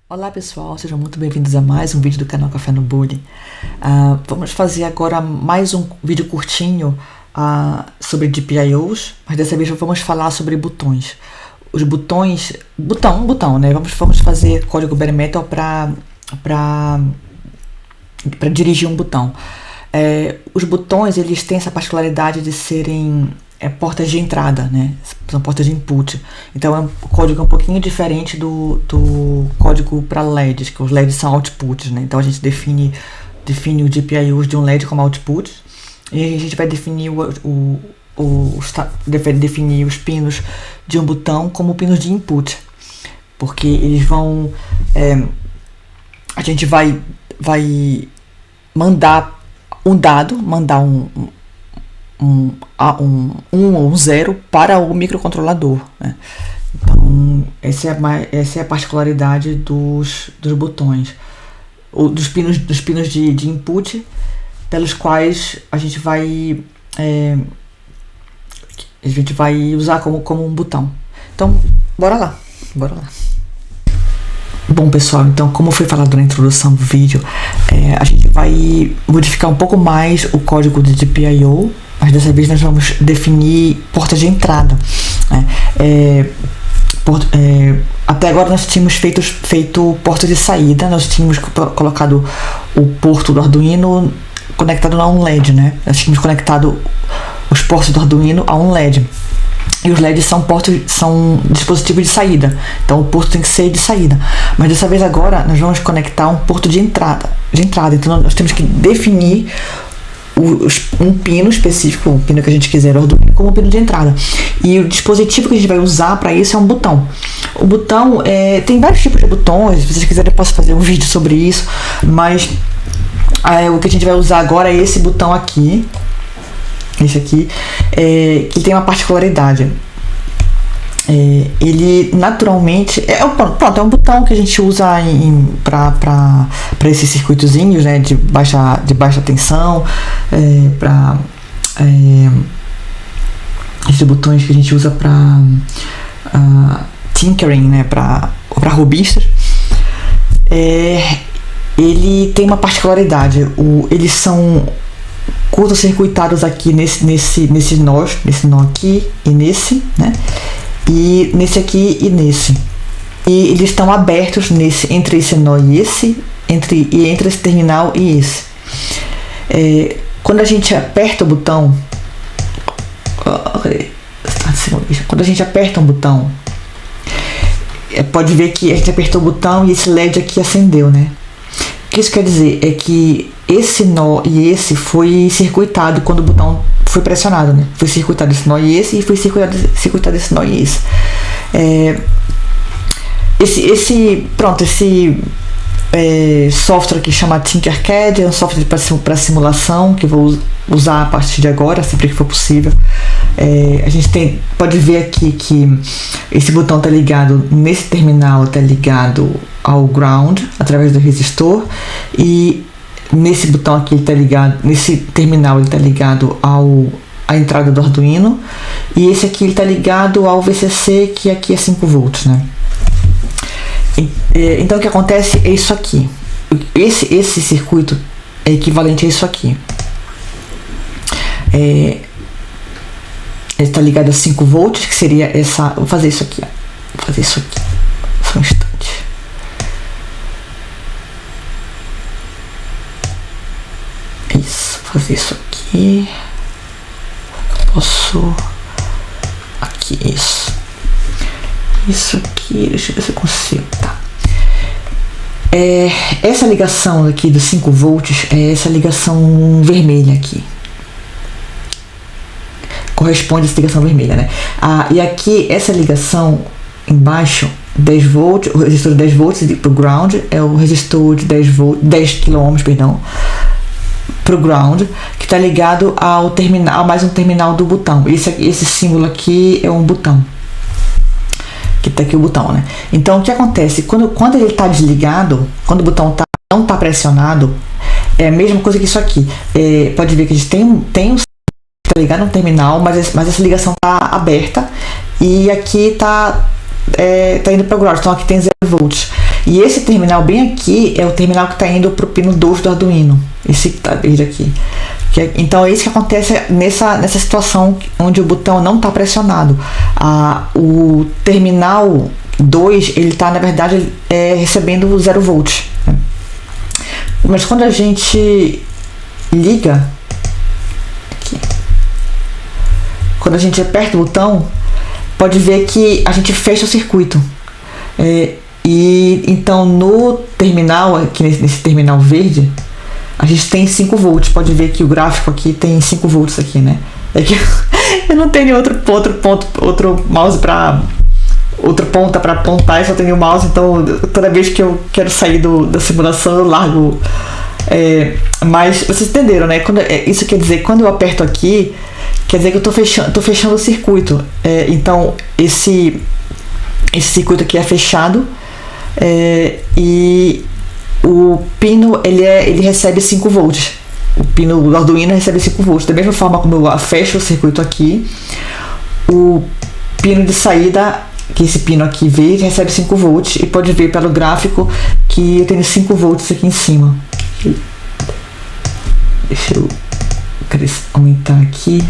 Olá pessoal, sejam muito bem-vindos a mais um vídeo do canal Café no Bullying. Vamos fazer agora mais um vídeo curtinho sobre GPIOs, mas dessa vez vamos falar sobre botões. Os botões, botão, né? Vamos fazer código bare metal para dirigir um botão. Os botões, eles têm essa particularidade de serem portas de entrada, né? São portas de input. Então o código é um pouquinho diferente do código para LEDs, que os LEDs são outputs, né? Então a gente define o GPIOs de um LED como output e a gente vai definir definir os pinos de um botão como pinos de input, porque eles vão a gente vai mandar um dado, mandar um ou um 0 para o microcontrolador, né? Então essa é a particularidade dos botões, ou dos pinos de input, pelos quais a gente vai usar como um botão. Então bora lá. Bom pessoal, então como foi falado na introdução do vídeo, a gente vai modificar um pouco mais o código de GPIO, mas dessa vez nós vamos definir portas de entrada, né? Até agora nós tínhamos feito portas de saída, nós tínhamos colocado o porto do Arduino conectado a um LED, né? Nós tínhamos conectado os portos do Arduino a um LED. E os LEDs são dispositivos de saída, então o porto tem que ser de saída. Mas dessa vez agora nós vamos conectar um porto de entrada. Então nós temos que definir um pino específico, um pino que a gente quiser o Arduino, como um pino de entrada. E o dispositivo que a gente vai usar para isso é um botão. O botão tem vários tipos de botões, se vocês quiserem eu posso fazer um vídeo sobre isso, mas o que a gente vai usar agora é esse botão aqui. Esse aqui, que tem uma particularidade. Ele naturalmente é um botão que a gente usa para esses circuitozinhos, né, de baixa tensão, para esses botões que a gente usa para tinkering, né, para robistas. Ele tem uma particularidade. Eles são curto-circuitados aqui nesse nó aqui e nesse, né? E nesse aqui e nesse. E eles estão abertos entre esse nó e esse, entre esse terminal e esse. Quando a gente aperta o botão, quando a gente aperta um botão, pode ver que a gente apertou o botão e esse LED aqui acendeu, né? O que isso quer dizer é que esse nó e esse foi circuitado quando o botão foi pressionado, né? Foi circuitado esse nó e esse, e foi circuitado esse nó e esse. Esse software que chama Tinkercad é um software para simulação que eu vou usar a partir de agora, sempre que for possível. A gente pode ver aqui que esse botão está ligado nesse terminal, está ligado ao ground através do resistor, e nesse botão aqui ele está ligado, nesse terminal ele está ligado à entrada do Arduino, e esse aqui ele está ligado ao VCC, que aqui é 5 volts, né? Então o que acontece é isso aqui. Esse circuito é equivalente a isso aqui. Ele está ligado a 5 volts, que seria essa. Vou fazer isso aqui, ó. Vou fazer isso aqui. Só um instante. Isso, vou fazer isso aqui. Posso. Aqui, isso. Isso aqui, deixa eu ver se eu consigo. Tá. Essa ligação aqui dos 5 volts é essa ligação vermelha aqui. Corresponde a essa ligação vermelha, né? E aqui, essa ligação embaixo, 10 volts, o resistor de 10 volts para o ground, é o resistor de 10 kΩ, perdão, para o ground, que está ligado ao terminal, mais um terminal do botão. Esse símbolo aqui é um botão. Que tá aqui o botão, né? Então o que acontece? Quando ele está desligado, quando o botão não está pressionado, é a mesma coisa que isso aqui. Pode ver que a gente tem um tá ligado no terminal, mas essa ligação está aberta, e aqui tá indo para o ground, então aqui tem 0 volts. E esse terminal bem aqui é o terminal que está indo para o pino 2 do Arduino. Esse que está verde aqui. Então é isso que acontece nessa situação onde o botão não está pressionado. O terminal 2, ele está, na verdade, recebendo 0 volts. Né? Mas quando a gente liga, aqui, quando a gente aperta o botão, pode ver que a gente fecha o circuito. E então no terminal, aqui nesse terminal verde, a gente tem 5 volts. Pode ver que o gráfico aqui tem 5 volts aqui, né? É que eu não tenho outro mouse para outra ponta para apontar, eu só tenho o mouse, então toda vez que eu quero sair da simulação eu largo. Mas vocês entenderam, né? Isso quer dizer, quando eu aperto aqui, quer dizer que eu tô fechando o circuito. Então esse circuito aqui é fechado, e o pino ele recebe 5 volts. O pino do Arduino recebe 5 volts. Da mesma forma como eu fecho o circuito aqui, o pino de saída, que esse pino aqui verde, recebe 5 volts. E pode ver pelo gráfico que eu tenho 5 volts aqui em cima. Deixa eu aumentar aqui.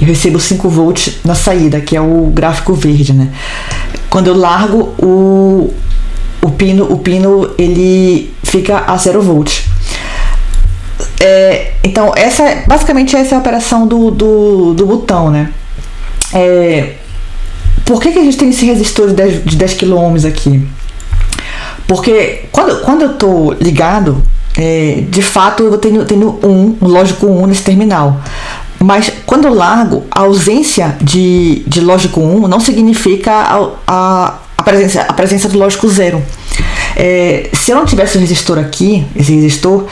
Eu recebo 5 volts na saída, que é o gráfico verde, né? Quando eu largo o pino ele fica a 0 volts. Então basicamente essa é a operação do botão, né? Por que a gente tem esse resistor de 10 kΩ aqui? Porque quando eu tô ligado, de fato eu tenho um lógico 1 nesse terminal. Mas quando eu largo, a ausência de lógico 1 não significa a presença do lógico 0. Se eu não tivesse o resistor aqui, esse resistor,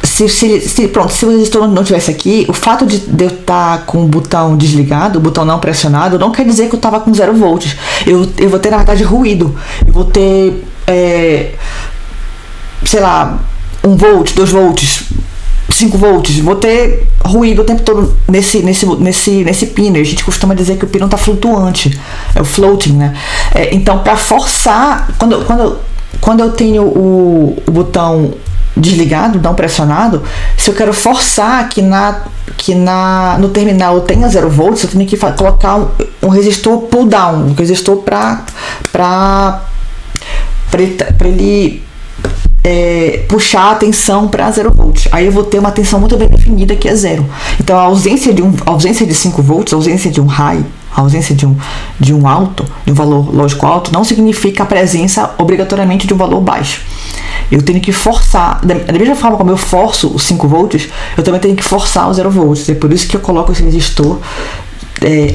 se o resistor não tivesse aqui, o fato de eu estar com o botão desligado, o botão não pressionado, não quer dizer que eu estava com 0 volts. Eu vou ter, na verdade, ruído. Eu vou ter, sei lá, 1 volt, 2 volts, 5 volts. Vou ter ruído o tempo todo nesse pino. A gente costuma dizer que o pino está flutuante, é o floating, né? Então, para forçar, quando eu tenho o botão desligado, não pressionado, se eu quero forçar que no terminal tenha 0 volts, eu tenho que colocar um resistor pull down, um resistor para ele puxar a tensão para 0 volts. Aí eu vou ter uma tensão muito bem definida que é 0. Então a ausência de 5 volts, a ausência de um high, a ausência de um alto, de um valor lógico alto, não significa a presença obrigatoriamente de um valor baixo. Eu tenho que forçar, da mesma forma como eu forço os 5 volts, eu também tenho que forçar os 0 volts. É por isso que eu coloco esse resistor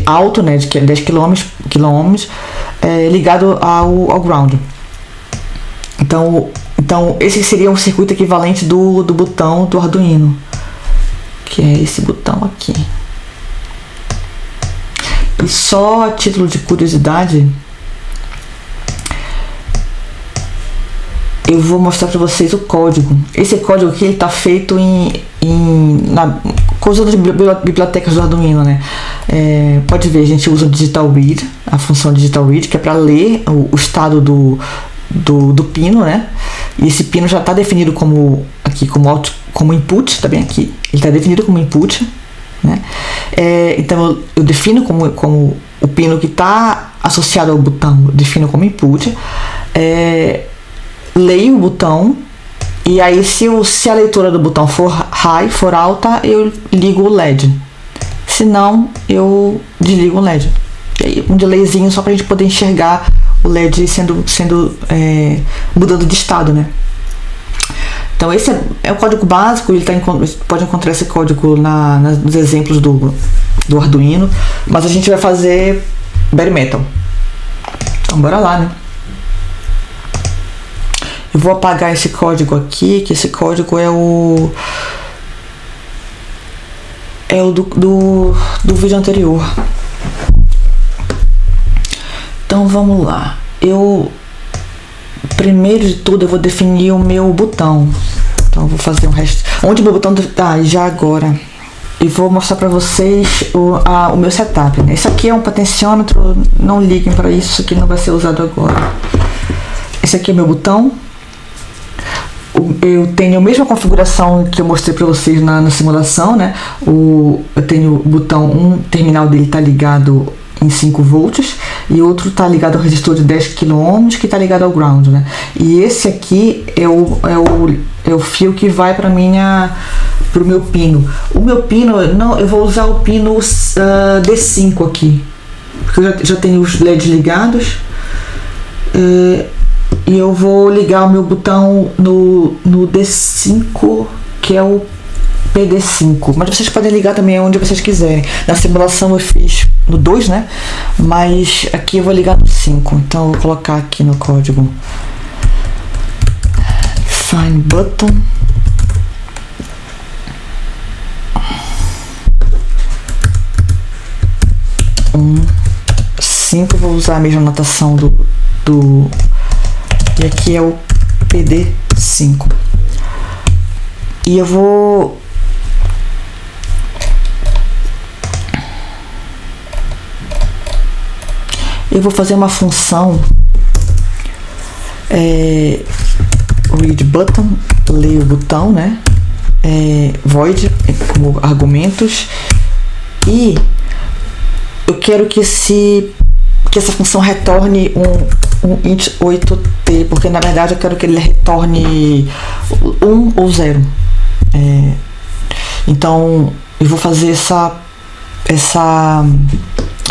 alto, né, de 10 kΩ, ligado ao ground. Então esse seria um circuito equivalente do botão do Arduino, que é esse botão aqui. E só a título de curiosidade, eu vou mostrar para vocês o código. Esse código aqui está feito com as outras bibliotecas do Arduino, né? Pode ver, a gente usa o Digital Read, a função Digital Read, que é para ler o estado do pino, né? E esse pino já está definido como input, tá bem aqui. Ele está definido como input, né? Então eu defino como o pino que está associado ao botão, eu defino como input. Leio o botão, e aí se a leitura do botão for high, for alta, eu ligo o LED. Se não, eu desligo o LED. E aí um delayzinho só para a gente poder enxergar o LED mudando de estado, né? Então esse é o código básico. Pode encontrar esse código nos exemplos do Arduino, mas a gente vai fazer bare metal. Então bora lá, né? Eu vou apagar esse código aqui, que esse código é o do vídeo anterior. Então vamos lá. Primeiro de tudo eu vou definir o meu botão. Então eu vou fazer um resto. Onde o meu botão já agora. e vou mostrar para vocês o meu setup, né? Esse aqui é um potenciômetro, não liguem para isso, isso aqui não vai ser usado agora. Esse aqui é meu botão. Eu tenho a mesma configuração que eu mostrei para vocês na simulação, né? Eu tenho o botão, um terminal dele está ligado em 5 volts e outro está ligado ao resistor de 10 kΩ que está ligado ao ground, né? E esse aqui é o fio que vai para o meu pino. O meu pino, não, eu vou usar o pino D5 aqui, porque eu já tenho os LEDs ligados. E eu vou ligar o meu botão no D5, que é o PD5, mas vocês podem ligar também onde vocês quiserem. Na simulação eu fiz no 2, né? Mas aqui eu vou ligar no 5, então eu vou colocar aqui no código Define Button. Um 5, vou usar a mesma notação e aqui é o PD5. E eu vou fazer uma função read button, ler o botão, né? Void como argumentos, e eu quero que essa função retorne um int 8t, porque na verdade eu quero que ele retorne 1 ou 0. Então eu vou fazer essa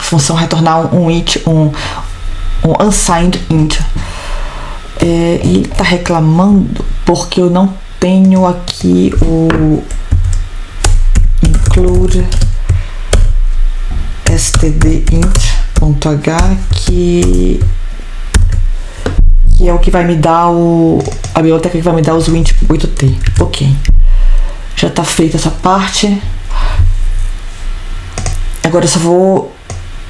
função retornar um unsigned int. E ele está reclamando porque eu não tenho aqui o include stdint.h, que é o que vai me dar a biblioteca que vai me dar os int 8t. Ok, já está feita essa parte. Agora eu só vou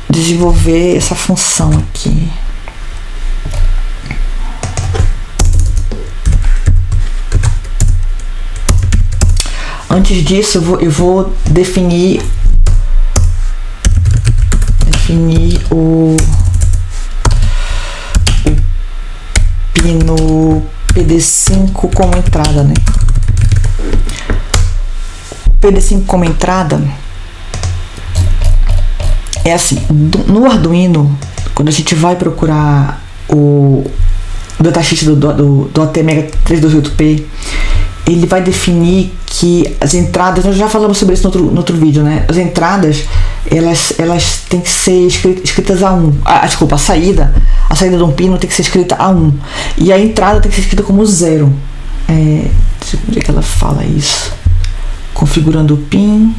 desenvolver essa função aqui. Antes disso eu vou definir o pino PD5 como entrada, né? O PD5 como entrada é assim, no Arduino, quando a gente vai procurar o datasheet do ATmega 328P, ele vai definir que as entradas, nós já falamos sobre isso no outro vídeo, né? As entradas, elas têm que ser escritas a 1. Desculpa, a saída de um pino tem que ser escrita a 1. E a entrada tem que ser escrita como 0. Deixa eu ver onde é que ela fala isso. Configurando o pin.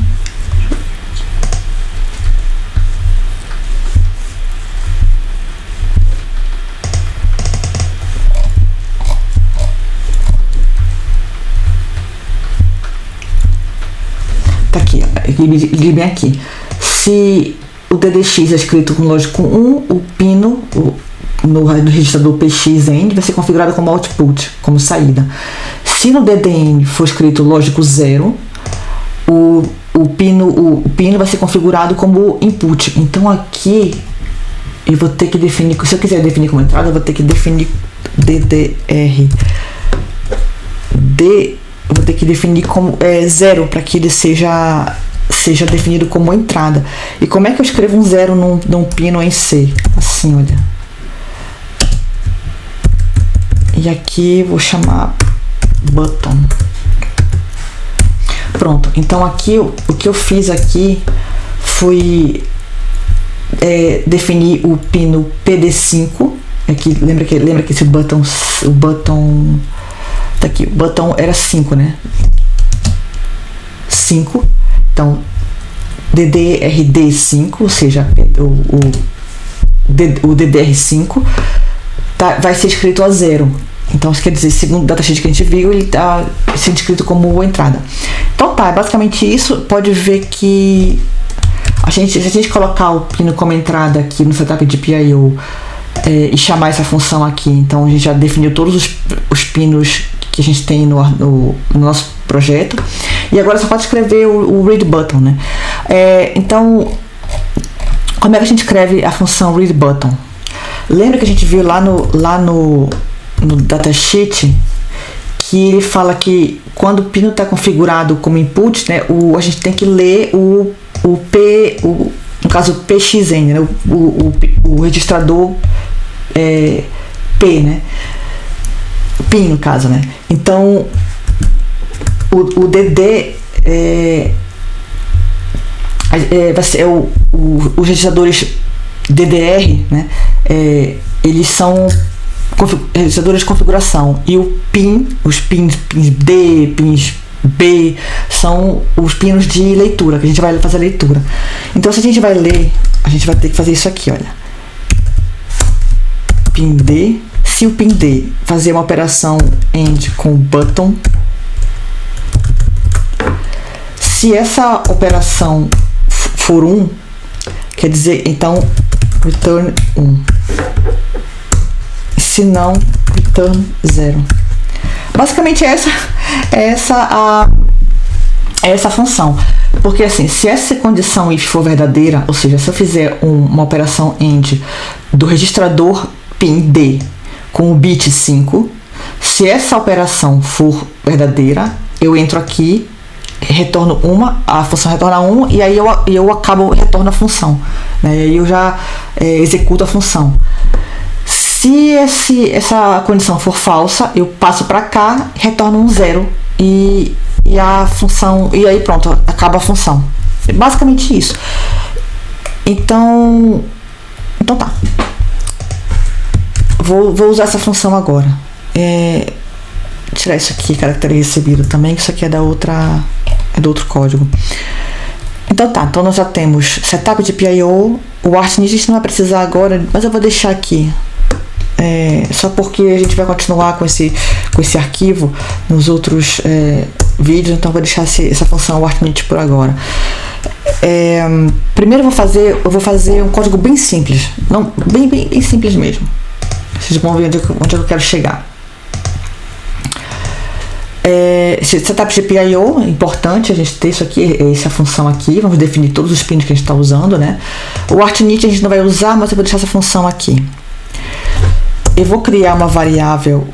Tá aqui, li bem aqui. Se o DDX é escrito com lógico 1, o pino no registrador PXEND vai ser configurado como output, como saída. Se no DDN for escrito lógico 0, o pino vai ser configurado como input. Então aqui eu vou ter que definir, se eu quiser definir como entrada, eu vou ter que definir eu vou ter que definir como 0 para que ele seja definido como entrada. E como é que eu escrevo um 0 num pino em C? Assim, olha. E aqui vou chamar button. Pronto. Então aqui o que eu fiz aqui foi definir o pino PD5. Aqui, lembra que esse button tá aqui, o botão era 5, né? 5. Então, DDRD5, ou seja, o DDR5 vai ser escrito a 0. Então, isso quer dizer, segundo o datasheet que a gente viu, ele está sendo escrito como entrada. Então tá, basicamente isso. Pode ver que se a gente colocar o pino como entrada aqui no setup de PIO e chamar essa função aqui, então a gente já definiu todos os pinos que a gente tem no nosso projeto. E agora só falta escrever o read button, né? Então, como é que a gente escreve a função read button? Lembra que a gente viu lá no datasheet que ele fala que quando o pino está configurado como input, né, a gente tem que ler no caso o PXN, né, o registrador P, né, PIN no caso, né. Então o DD vai ser os registradores DDR, né, eles são registradores de configuração, e o PIN, os pins D, pins B, são os pinos de leitura, que a gente vai fazer a leitura. Então, se a gente vai ler, a gente vai ter que fazer isso aqui, olha. Pin D, se o pin D fazer uma operação AND com button, se essa operação for 1, quer dizer, então, return 1. Se não, return 0. Basicamente essa é essa função. Porque assim, se essa condição if for verdadeira, ou seja, se eu fizer uma operação AND do registrador PIN D com o bit 5, se essa operação for verdadeira, eu entro aqui, retorno a função retorna 1, e aí eu retorno a função, né? E aí eu já executo a função. Se essa condição for falsa, eu passo para cá, retorno um 0 e a função, e aí pronto, acaba a função. É basicamente isso. Então tá. Vou usar essa função agora. Tirar isso aqui, caractere recebido também, que isso aqui é do outro código. Então tá, então nós já temos setup de PIO, o Artnit a gente não vai precisar agora, mas eu vou deixar aqui. Só porque a gente vai continuar com esse arquivo nos outros vídeos, então eu vou deixar essa função Artnit por agora. Primeiro eu vou fazer um código bem simples, não, bem simples mesmo. Vocês vão ver onde eu quero chegar. Setup de PIO, é importante a gente ter isso aqui, essa função aqui. Vamos definir todos os pins que a gente está usando, né? O Artnit a gente não vai usar, mas eu vou deixar essa função aqui. Eu vou criar uma variável,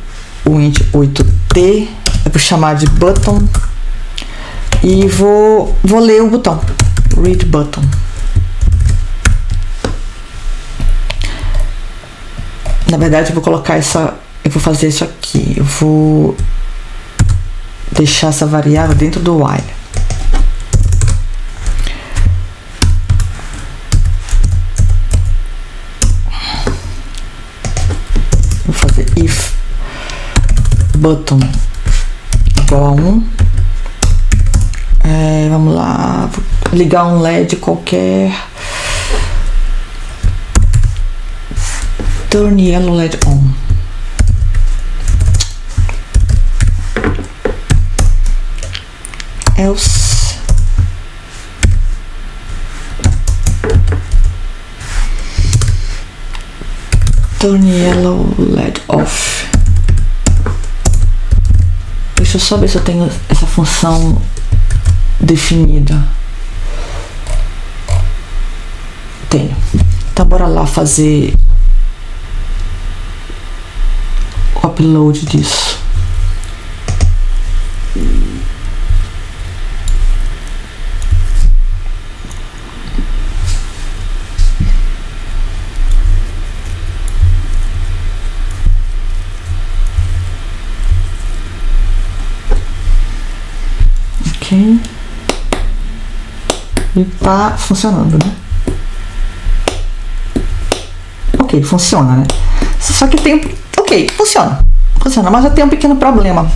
o int 8t, eu vou chamar de button e vou ler o botão, read button. Na verdade, eu vou fazer isso aqui, eu vou deixar essa variável dentro do while. Vou fazer if button igual a 1. Vamos lá, vou ligar um LED qualquer. Turn yellow LED on. Else turn yellow LED off. Deixa eu só ver se eu tenho essa função definida. Tenho. Então bora lá fazer o upload disso. Ok. E tá funcionando, né? Ok, funciona, né? Só que tem... Ok, funciona, mas eu tenho um pequeno problema.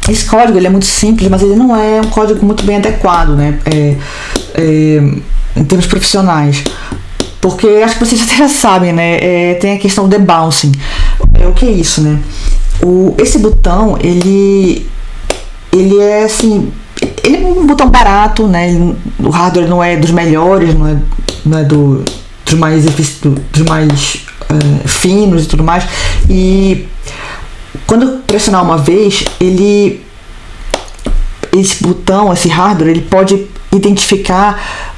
Esse código ele é muito simples, mas ele não é um código muito bem adequado, né? Em termos profissionais. Porque acho que vocês até já sabem, né? Tem a questão do debouncing. O que é isso, né? Esse botão, ele é assim... Ele é um botão barato, né? O hardware não é dos melhores, não é dos mais finos e tudo mais. E quando eu pressionar uma vez, ele esse botão, esse hardware, ele pode identificar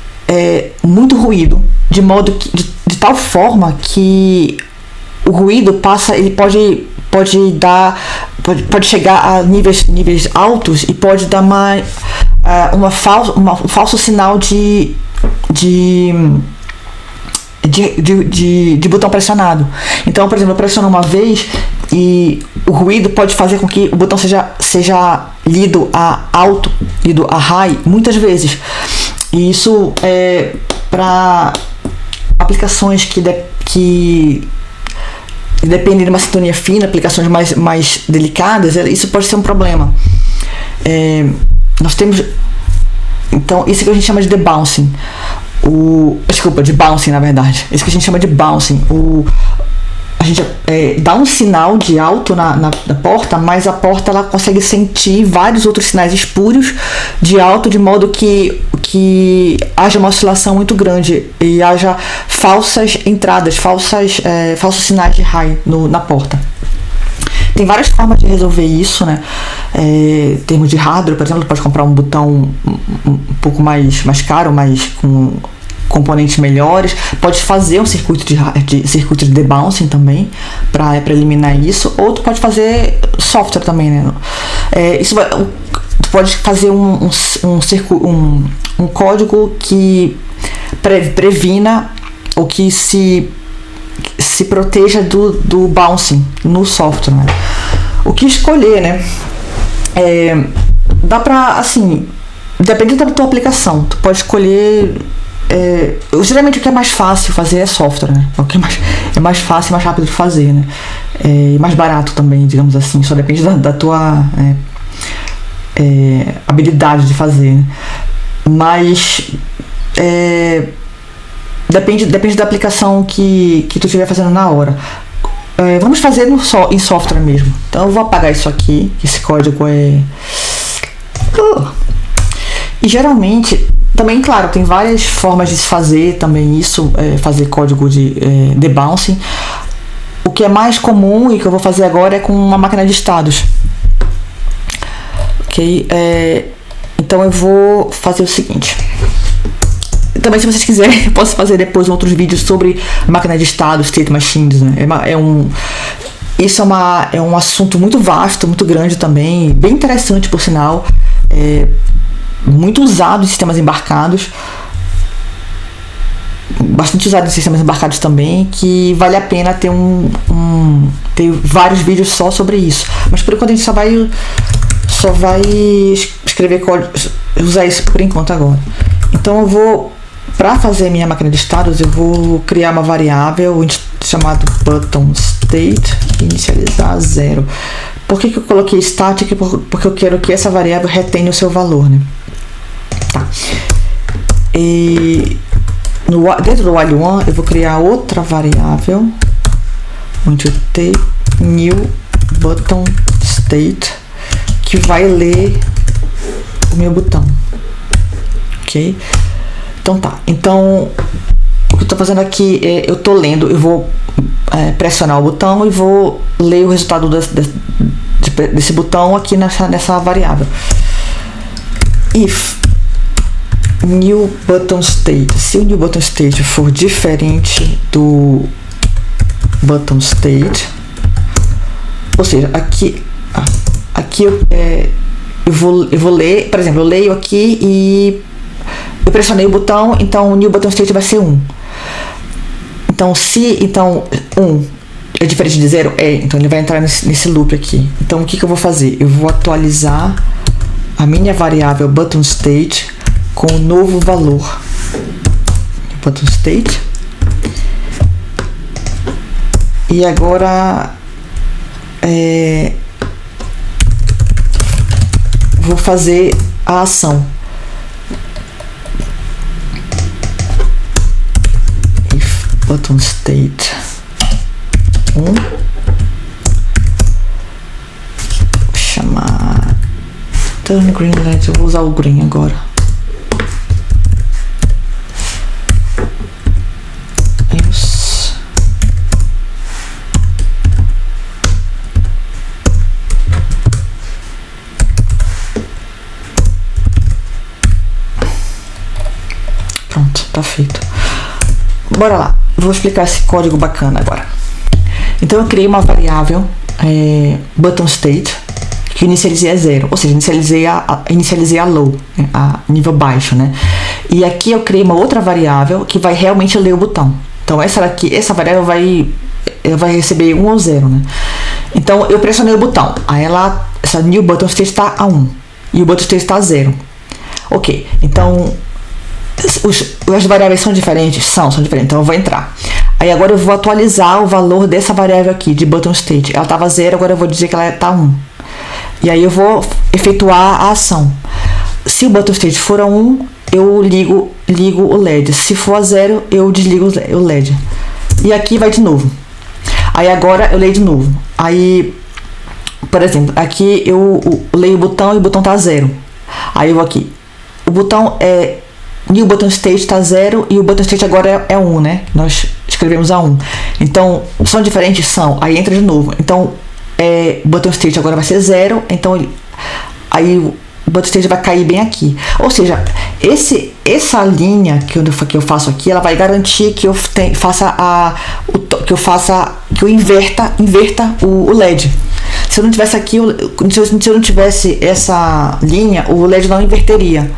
muito ruído, de modo que, de tal forma que o ruído passa, ele pode chegar a níveis altos e pode dar um falso sinal de botão pressionado. Então, por exemplo, eu pressiono uma vez e o ruído pode fazer com que o botão seja lido a alto, lido a high muitas vezes. E isso é para aplicações que dependem de uma sintonia fina, aplicações mais delicadas, isso pode ser um problema. Nós temos, então, isso que a gente chama de debouncing. De bouncing, na verdade. Isso que a gente chama de bouncing. A gente dá um sinal de alto na porta, mas a porta ela consegue sentir vários outros sinais espúrios de alto, de modo que haja uma oscilação muito grande e haja falsas entradas, falsos sinais de high na porta. Tem várias formas de resolver isso, né? Em termos de hardware, por exemplo, pode comprar um botão um pouco mais caro, mas com componentes melhores. Pode fazer um circuito de debouncing também para eliminar isso. Ou tu pode fazer software também, né? Tu pode fazer um código que previna ou que se proteja do bouncing no software, né? O que escolher, né? Dá pra, assim, depende da tua aplicação, tu pode escolher. Geralmente o que é mais fácil fazer é software, né? O que é mais fácil e mais rápido de fazer, né? E mais barato também, digamos assim, só depende da tua habilidade de fazer, né? Mas depende da aplicação que tu estiver fazendo na hora. Vamos fazer em software mesmo. Então eu vou apagar isso aqui, que esse código E geralmente, também, claro, tem várias formas de se fazer também isso, fazer código de debouncing. O que é mais comum e que eu vou fazer agora é com uma máquina de estados. Ok? Então eu vou fazer o seguinte. Também, se vocês quiserem, eu posso fazer depois outros vídeos sobre máquina de estados, state machines, né? Isso é um assunto muito vasto, muito grande também, bem interessante por sinal, muito usado em sistemas embarcados, bastante usado em sistemas embarcados também, que vale a pena ter ter vários vídeos só sobre isso. Mas por enquanto a gente só vai escrever código, usar isso por enquanto agora. Então para fazer minha máquina de estados, eu vou criar uma variável chamada button state e inicializar 0. Por que eu coloquei static? Porque eu quero que essa variável retenha o seu valor, né? Tá. E dentro do while one eu vou criar outra variável, onde eu tenho new button state, que vai ler o meu botão, ok? Então tá, então o que eu tô fazendo aqui eu tô lendo, eu vou pressionar o botão e vou ler o resultado desse botão aqui nessa variável. If new button state, se o new button state for diferente do button state, ou seja, aqui eu vou ler, por exemplo, eu leio aqui e eu pressionei o botão, então o new button state vai ser 1. Então, se 1 é diferente de 0, então ele vai entrar nesse loop aqui. Então, o que eu vou fazer? Eu vou atualizar a minha variável button state com o novo valor. Button state. E agora vou fazer a ação. If button state 1, vou chamar turn green light, eu vou usar o green agora. feito. Bora lá, vou explicar esse código bacana agora. Então eu criei uma variável button state que inicializei a 0, ou seja, inicializei a low, né, a nível baixo, né? E aqui eu criei uma outra variável que vai realmente ler o botão. Então essa variável vai receber 1 ou 0, né? Então eu pressionei o botão, aí essa new button state está a 1 e o button state está a 0. Ok, então as variáveis são diferentes? São diferentes, então eu vou entrar. Aí agora eu vou atualizar o valor dessa variável aqui de button state. Ela estava 0, agora eu vou dizer que ela está 1. E aí eu vou efetuar a ação. Se o button state for a 1, eu ligo o LED. Se for a 0, eu desligo o LED. E aqui vai de novo. Aí agora eu leio de novo. Aí, por exemplo, aqui eu leio o botão e o botão está 0. Aí eu vou aqui. O botão new button state está 0 e o button state agora é 1, né? Nós escrevemos a 1. Então, são diferentes? São. Aí entra de novo. Então, button state agora vai ser 0. Então, aí o button state vai cair bem aqui. Ou seja, essa linha que eu faço aqui, ela vai garantir que eu inverta o LED. Se eu não tivesse aqui, se eu não tivesse essa linha, o LED não inverteria.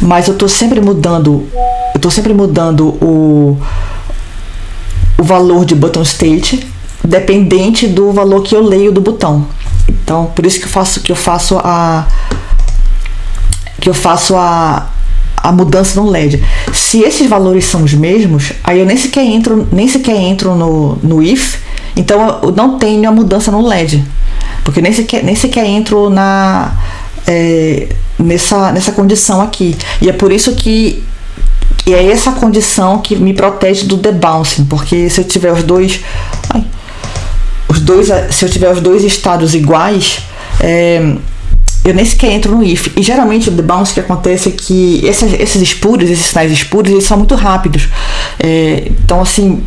Mas eu estou sempre mudando o valor de button state dependente do valor que eu leio do botão. Então, por isso que eu faço a mudança no LED. Se esses valores são os mesmos, aí eu nem sequer entro no if, então eu não tenho a mudança no LED. Porque nem sequer entro nessa condição aqui. E é por isso que é essa condição que me protege do debouncing. Porque se eu tiver se eu tiver os dois estados iguais, eu nem sequer entro no if. E geralmente o debounce que acontece é que esses sinais espuros, eles são muito rápidos. Então, assim,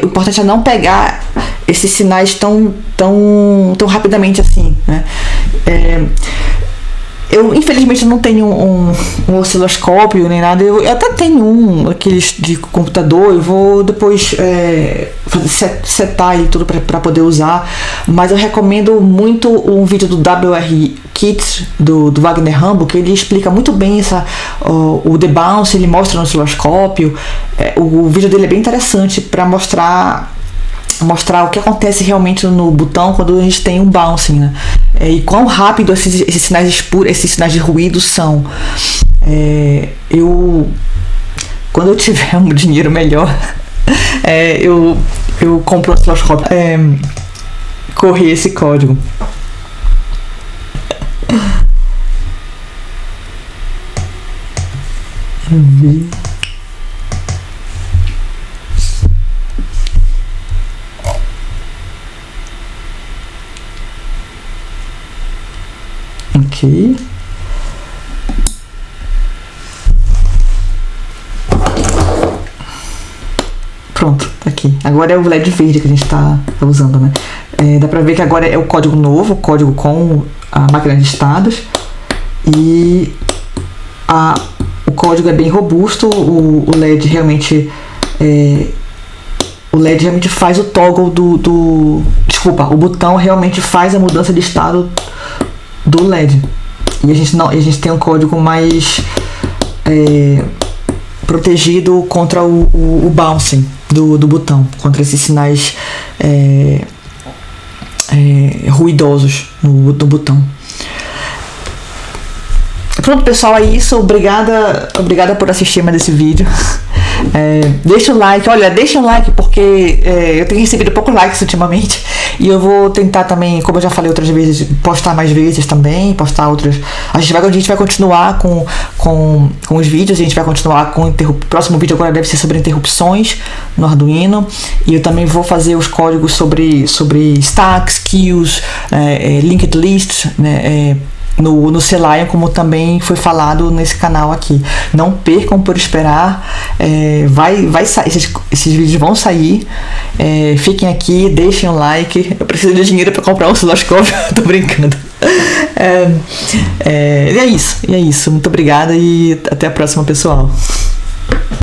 o importante é não pegar esses sinais tão rapidamente assim, né? Eu infelizmente não tenho um osciloscópio nem nada. Eu até tenho aqueles de computador. Eu vou depois setar ele tudo para poder usar. Mas eu recomendo muito um vídeo do WR Kits do Wagner Rambo, que ele explica muito bem o debounce. Ele mostra no osciloscópio. O vídeo dele é bem interessante para mostrar o que acontece realmente no botão quando a gente tem um bouncing, né? E quão rápido esses sinais escuros, esses sinais de ruído são. Quando eu tiver um dinheiro melhor, eu compro um osciloscópio, correr esse código. Ok. Pronto, tá aqui. Agora é o LED verde que a gente tá usando, né? Dá pra ver que agora é o código novo, o código com a máquina de estados. E o código é bem robusto. O LED realmente faz o toggle desculpa, o botão realmente faz a mudança de estado do LED. E a gente tem um código mais protegido contra o bouncing do botão, contra esses sinais ruidosos no botão. Pronto, pessoal, é isso. Obrigada por assistir mais esse vídeo. Deixa o like, deixa o like, porque eu tenho recebido poucos likes ultimamente. E eu vou tentar também, como eu já falei outras vezes, postar mais vezes também, postar outras. A gente vai continuar com os vídeos, a gente vai continuar com o próximo vídeo agora deve ser sobre interrupções no Arduino. E eu também vou fazer os códigos sobre stacks, queues, linked lists, né, no Selenium, como também foi falado nesse canal aqui. Não percam por esperar. Vai sair, esses vídeos vão sair. Fiquem aqui, deixem um like. Eu preciso de dinheiro para comprar um osciloscópio. Tô brincando. E é isso. Muito obrigada e até a próxima, pessoal.